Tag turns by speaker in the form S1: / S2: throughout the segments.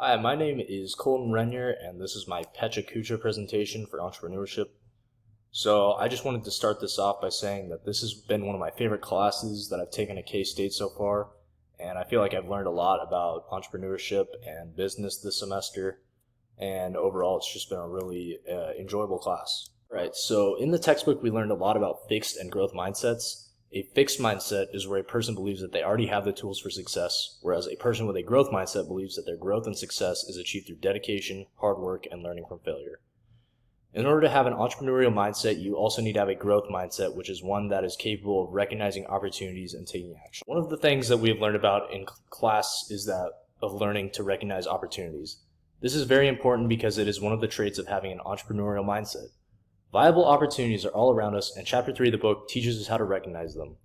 S1: Hi, my name is Colton Renyer, and this is my Pecha Kucha presentation for entrepreneurship. So I just wanted to start this off by saying that this has been one of my favorite classes that I've taken at K-State so far, and I feel like I've learned a lot about entrepreneurship and business this semester, and overall it's just been a really enjoyable class. Right, so in the textbook we learned a lot about fixed and growth mindsets. A fixed mindset is where a person believes that they already have the tools for success, whereas a person with a growth mindset believes that their growth and success is achieved through dedication, hard work, and learning from failure. In order to have an entrepreneurial mindset, you also need to have a growth mindset, which is one that is capable of recognizing opportunities and taking action. One of the things that we have learned about in class is that of learning to recognize opportunities. This is very important because it is one of the traits of having an entrepreneurial mindset. Viable opportunities are all around us, and Chapter 3 of the book teaches us how to recognize them.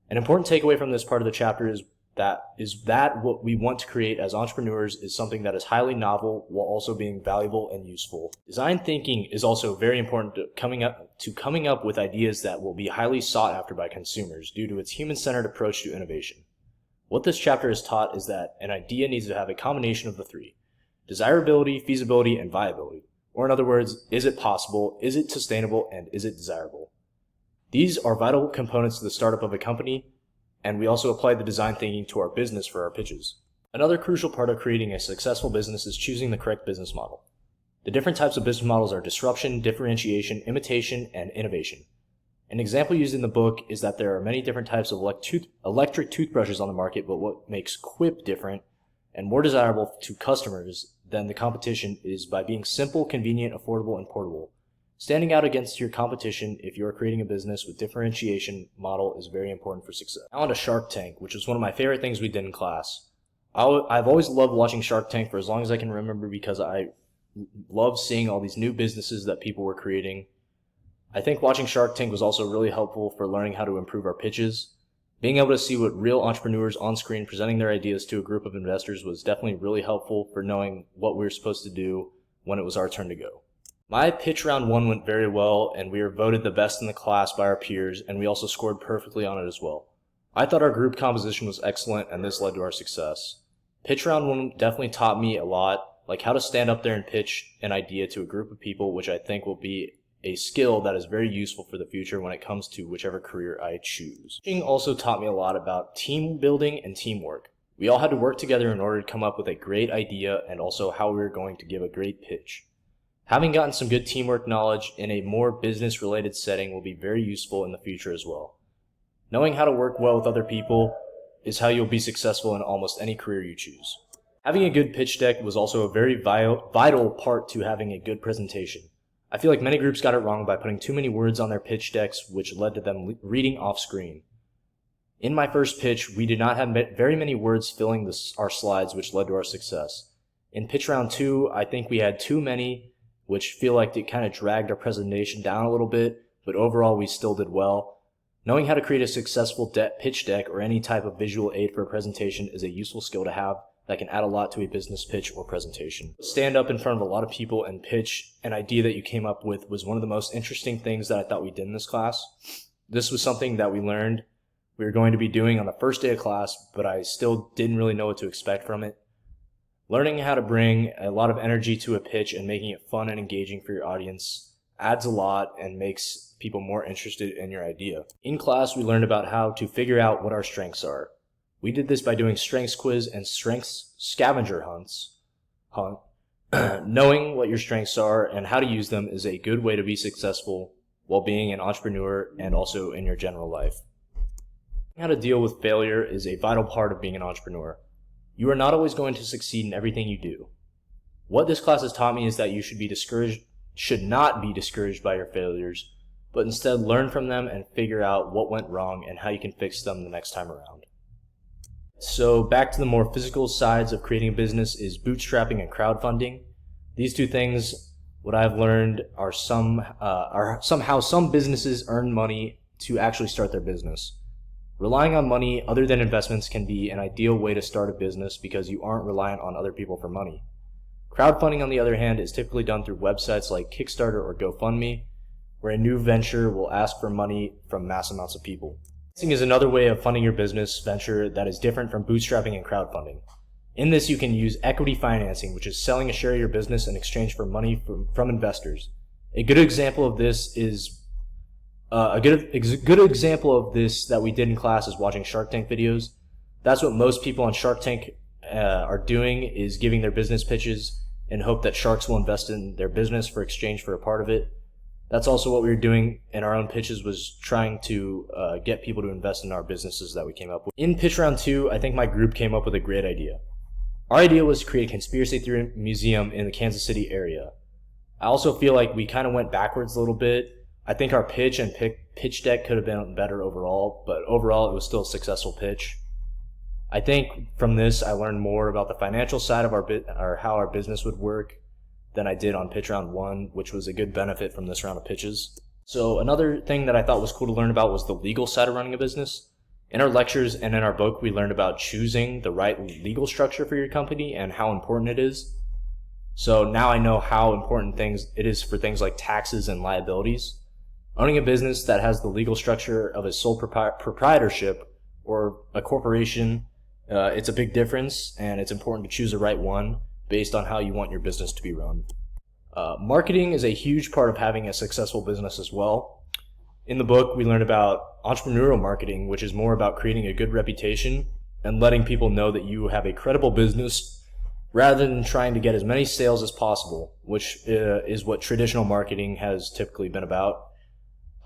S1: An important takeaway from this part of the chapter is that what we want to create as entrepreneurs is something that is highly novel while also being valuable and useful. Design thinking is also very important to coming up with ideas that will be highly sought after by consumers due to its human-centered approach to innovation. What this chapter has taught is that an idea needs to have a combination of the three: desirability, feasibility, and viability. Or in other words, is it possible, is it sustainable, and is it desirable? These are vital components to the startup of a company, and we also apply the design thinking to our business for our pitches. Another crucial part of creating a successful business is choosing the correct business model. The different types of business models are disruption, differentiation, imitation, and innovation. An example used in the book is that there are many different types of electric toothbrushes on the market, but what makes Quip different and more desirable to customers than the competition is by being simple, convenient, affordable, and portable. Standing out against your competition if you are creating a business with differentiation model is very important for success. Now on to Shark Tank, which was one of my favorite things we did in class. I've always loved watching Shark Tank for as long as I can remember because I love seeing all these new businesses that people were creating. I think watching Shark Tank was also really helpful for learning how to improve our pitches. Being able to see what real entrepreneurs on screen presenting their ideas to a group of investors was definitely really helpful for knowing what we were supposed to do when it was our turn to go. My pitch round 1 went very well, and we were voted the best in the class by our peers, and we also scored perfectly on it as well. I thought our group composition was excellent, and this led to our success. Pitch round 1 definitely taught me a lot, like how to stand up there and pitch an idea to a group of people, which I think will be a skill that is very useful for the future when it comes to whichever career I choose. Pitching also taught me a lot about team building and teamwork. We all had to work together in order to come up with a great idea and also how we were going to give a great pitch. Having gotten some good teamwork knowledge in a more business-related setting will be very useful in the future as well. Knowing how to work well with other people is how you'll be successful in almost any career you choose. Having a good pitch deck was also a very vital part to having a good presentation. I feel like many groups got it wrong by putting too many words on their pitch decks, which led to them reading off screen. In my first pitch, we did not have very many words filling our slides, which led to our success. In pitch round 2, I think we had too many, which feel like it kind of dragged our presentation down a little bit, but overall we still did well. Knowing how to create a successful pitch deck or any type of visual aid for a presentation is a useful skill to have that can add a lot to a business pitch or presentation. Stand up in front of a lot of people and pitch an idea that you came up with was one of the most interesting things that I thought we did in this class. This was something that we learned we were going to be doing on the first day of class, but I still didn't really know what to expect from it. Learning how to bring a lot of energy to a pitch and making it fun and engaging for your audience adds a lot and makes people more interested in your idea. In class, we learned about how to figure out what our strengths are. We did this by doing strengths quiz and strengths scavenger hunts. Knowing what your strengths are and how to use them is a good way to be successful while being an entrepreneur and also in your general life. How to deal with failure is a vital part of being an entrepreneur. You are not always going to succeed in everything you do. What this class has taught me is that you should not be discouraged by your failures, but instead learn from them and figure out what went wrong and how you can fix them the next time around. So back to the more physical sides of creating a business is bootstrapping and crowdfunding. These two things, what I've learned, are somehow some businesses earn money to actually start their business. Relying on money other than investments can be an ideal way to start a business because you aren't reliant on other people for money. Crowdfunding, on the other hand, is typically done through websites like Kickstarter or GoFundMe, where a new venture will ask for money from mass amounts of people. Financing is another way of funding your business venture that is different from bootstrapping and crowdfunding. In this, you can use equity financing, which is selling a share of your business in exchange for money from investors. A good example of this is a good example of this that we did in class is watching Shark Tank videos. That's what most people on Shark Tank are doing, is giving their business pitches in hope that sharks will invest in their business for exchange for a part of it. That's also what we were doing in our own pitches, was trying to get people to invest in our businesses that we came up with. In pitch round 2, I think my group came up with a great idea. Our idea was to create a conspiracy theory museum in the Kansas City area. I also feel like we kind of went backwards a little bit. I think our pitch and pitch deck could have been better overall, but overall it was still a successful pitch. I think from this I learned more about the financial side of how our business would work than I did on pitch round 1, which was a good benefit from this round of pitches. So another thing that I thought was cool to learn about was the legal side of running a business. In our lectures and in our book, we learned about choosing the right legal structure for your company and how important it is. So now I know how important it is for things like taxes and liabilities. Owning a business that has the legal structure of a sole proprietorship or a corporation, it's a big difference, and it's important to choose the right one based on how you want your business to be run. Marketing is a huge part of having a successful business as well. In the book, we learn about entrepreneurial marketing, which is more about creating a good reputation and letting people know that you have a credible business rather than trying to get as many sales as possible, which is what traditional marketing has typically been about.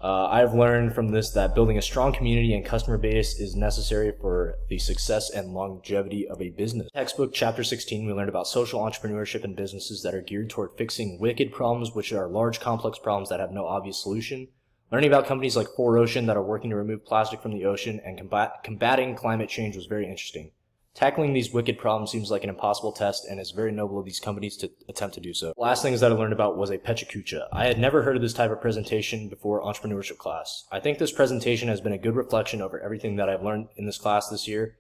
S1: I've learned from this that building a strong community and customer base is necessary for the success and longevity of a business. Textbook Chapter 16, we learned about social entrepreneurship and businesses that are geared toward fixing wicked problems, which are large, complex problems that have no obvious solution. Learning about companies like 4Ocean that are working to remove plastic from the ocean and combating climate change was very interesting. Tackling these wicked problems seems like an impossible test, and it's very noble of these companies to attempt to do so. Last things that I learned about was a Pecha Kucha. I had never heard of this type of presentation before entrepreneurship class. I think this presentation has been a good reflection over everything that I've learned in this class this year.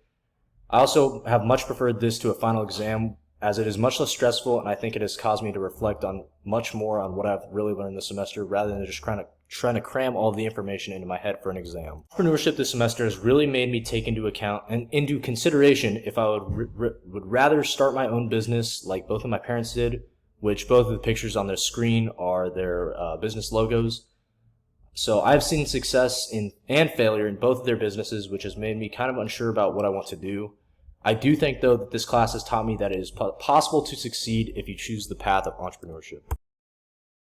S1: I also have much preferred this to a final exam, as it is much less stressful, and I think it has caused me to reflect on much more on what I've really learned this semester rather than just trying to cram all of the information into my head for an exam. Entrepreneurship this semester has really made me take into account and into consideration if I would rather start my own business like both of my parents did, which both of the pictures on their screen are their business logos. So I've seen success and failure in both of their businesses, which has made me kind of unsure about what I want to do. I do think, though, that this class has taught me that it is possible to succeed if you choose the path of entrepreneurship.